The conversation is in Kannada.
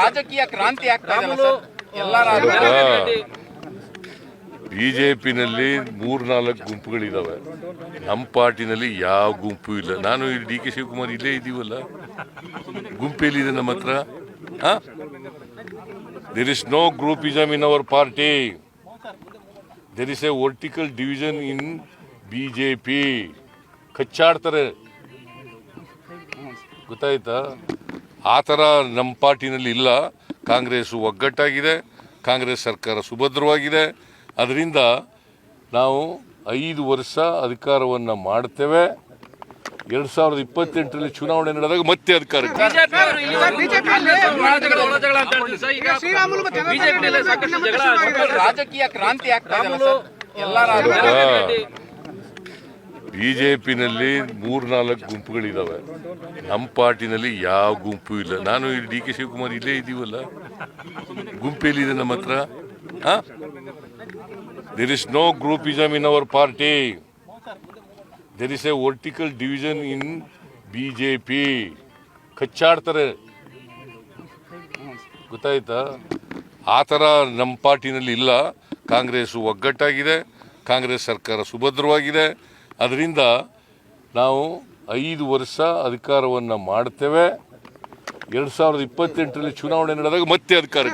ರಾಜಕೀಯ ಕ್ರಾಂತಿ ಆಗ್ತಾ ಬಿಜೆಪಿನಲ್ಲಿ 3-4 ಗುಂಪುಗಳಿದಾವೆ. ನಮ್ಮ ಪಾರ್ಟಿನಲ್ಲಿ ಯಾವ ಗುಂಪು ಇಲ್ಲ. ನಾನು ಡಿ ಕೆ ಶಿವಕುಮಾರ್ ಇಲ್ಲೇ ಇದೀವಲ್ಲ, ಗುಂಪೇಲಿದೆ ನಮ್ಮ ಹತ್ರ. There is no groupism in our party. There is a vertical division in BJP. ಕಚ್ಚಾಡ್ತಾರೆ, ಗೊತ್ತಾಯ್ತಾ? ಆ ಥರ ನಮ್ಮ ಪಾರ್ಟಿನಲ್ಲಿ ಇಲ್ಲ. ಕಾಂಗ್ರೆಸ್ ಒಗ್ಗಟ್ಟಾಗಿದೆ, ಕಾಂಗ್ರೆಸ್ ಸರ್ಕಾರ ಸುಭದ್ರವಾಗಿದೆ. ಅದರಿಂದ ನಾವು 5 ವರ್ಷ ಅಧಿಕಾರವನ್ನು ಮಾಡ್ತೇವೆ. 2028ರಲ್ಲಿ ಚುನಾವಣೆ ನಡೆದಾಗ ಮತ್ತೆ ಅಧಿಕಾರಕ್ಕೆ. ರಾಜಕೀಯ ಕ್ರಾಂತಿ ಆಗ್ತಾ ಬಿಜೆಪಿನಲ್ಲಿ 3-4 ಗುಂಪುಗಳಿದಾವೆ. ನಮ್ಮ ಪಾರ್ಟಿನಲ್ಲಿ ಯಾವ ಗುಂಪು ಇಲ್ಲ. ನಾನು ಡಿ ಕೆ ಶಿವಕುಮಾರ್ ಇಲ್ಲೇ ಇದೀವಲ್ಲ, ಗುಂಪೇಲಿದೆ ನಮ್ಮ ಹತ್ರ. There is no groupism in our party. There is a vertical division in BJP. ಕಚ್ಚಾಡ್ತಾರೆ, ಗೊತ್ತಾಯ್ತಾ? ಆ ಥರ ನಮ್ಮ ಪಾರ್ಟಿನಲ್ಲಿ ಇಲ್ಲ. ಕಾಂಗ್ರೆಸ್ ಒಗ್ಗಟ್ಟಾಗಿದೆ, ಕಾಂಗ್ರೆಸ್ ಸರ್ಕಾರ ಸುಭದ್ರವಾಗಿದೆ. ಅದರಿಂದ ನಾವು 5 ವರ್ಷ ಅಧಿಕಾರವನ್ನು ಮಾಡ್ತೇವೆ. 2028ರಲ್ಲಿ ಚುನಾವಣೆ ನಡೆದಾಗ ಮತ್ತೆ ಅಧಿಕಾರಕ್ಕೆ.